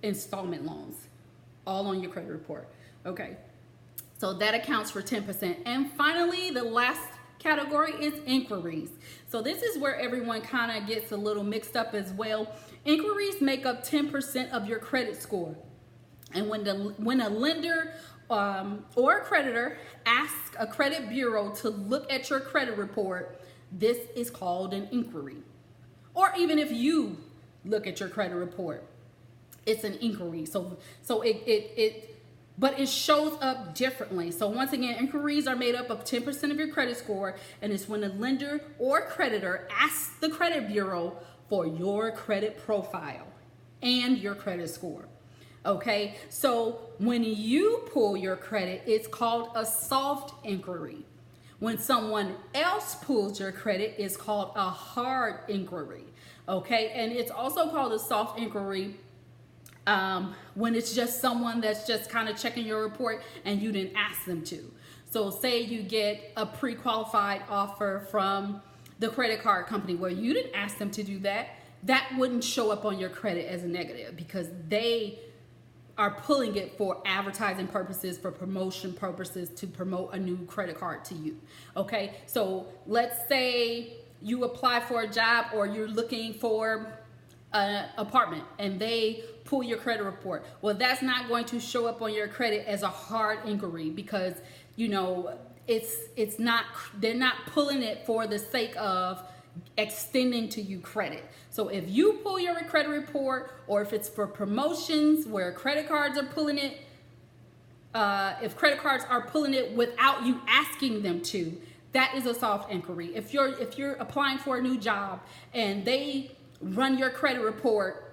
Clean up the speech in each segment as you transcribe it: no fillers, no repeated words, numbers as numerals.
installment loans, all on your credit report. Okay, so that accounts for 10%. And finally, the last category is inquiries. So this is where everyone kind of gets a little mixed up as well. Inquiries make up 10% of your credit score. And when a lender or a creditor asks a credit bureau to look at your credit report, this is called an inquiry. Or even if you look at your credit report, it's an inquiry. But it shows up differently. So once again, inquiries are made up of 10% of your credit score, and it's when a lender or creditor asks the credit bureau for your credit profile and your credit score. Okay, so when you pull your credit, it's called a soft inquiry. When someone else pulls your credit, it's called a hard inquiry. Okay, and it's also called a soft inquiry when it's just someone that's just kind of checking your report and you didn't ask them to. So say you get a pre-qualified offer from the credit card company where you didn't ask them to do that, that wouldn't show up on your credit as a negative because they are pulling it for advertising purposes, for promotion purposes, to promote a new credit card to you. Okay, so let's say you apply for a job or you're looking for an apartment and they pull your credit report. Well, that's not going to show up on your credit as a hard inquiry because, you know, it's not, they're not pulling it for the sake of extending to you credit. So if you pull your credit report, or if it's for promotions where credit cards are pulling it, if credit cards are pulling it without you asking them to, that is a soft inquiry. If you're applying for a new job and they run your credit report,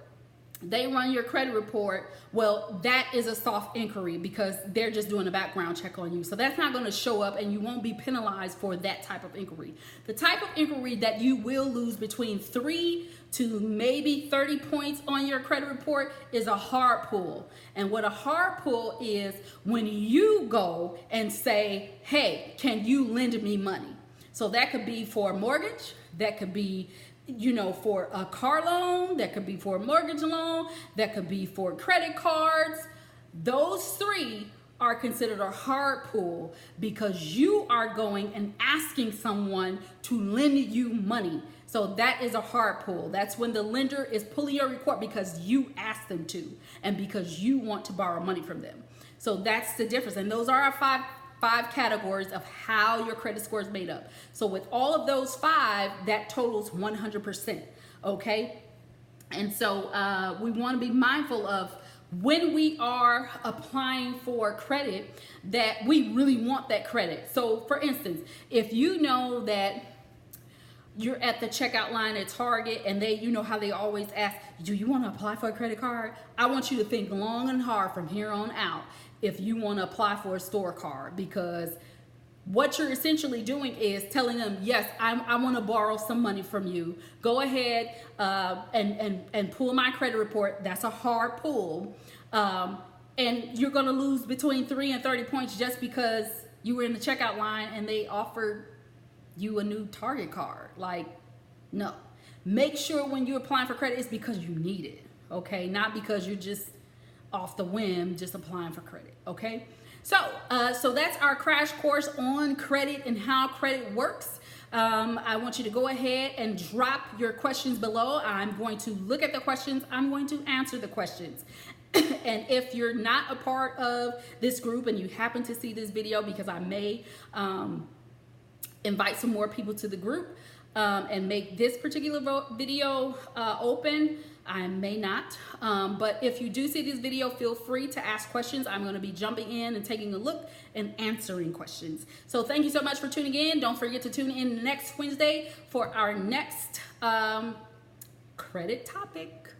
well, that is a soft inquiry because they're just doing a background check on you. So that's not going to show up and you won't be penalized for that type of inquiry. The type of inquiry that you will lose between 3 to maybe 30 points on your credit report is a hard pull. And what a hard pull is when you go and say, hey, can you lend me money? So that could be for a mortgage, that could be, you know, for a car loan, that could be for a mortgage loan, that could be for credit cards. Those 3 are considered a hard pull because you are going and asking someone to lend you money. So that is a hard pull. That's when the lender is pulling your report because you asked them to and because you want to borrow money from them. So that's the difference. And those are our five categories of how your credit score is made up. So with all of those 5, that totals 100%. Okay, and so we want to be mindful of when we are applying for credit that we really want that credit. So for instance, if you know that you're at the checkout line at Target and they, you know how they always ask, do you want to apply for a credit card? I want you to think long and hard from here on out if you want to apply for a store card, because what you're essentially doing is telling them, yes, I want to borrow some money from you. Go ahead and pull my credit report. That's a hard pull. And you're going to lose between 3 and 30 points just because you were in the checkout line and they offered you a new Target card. Like, no. Make sure when you're applying for credit, it's because you need it, okay? Not because you're just off the whim just applying for credit, okay? So that's our crash course on credit and how credit works. I want you to go ahead and drop your questions below. I'm going to look at the questions. I'm going to answer the questions. And if you're not a part of this group and you happen to see this video, because I may invite some more people to the group and make this particular video open, I may not, but if you do see this video, feel free to ask questions. I'm going to be jumping in and taking a look and answering questions. So thank you so much for tuning in. Don't forget to tune in next Wednesday for our next credit topic.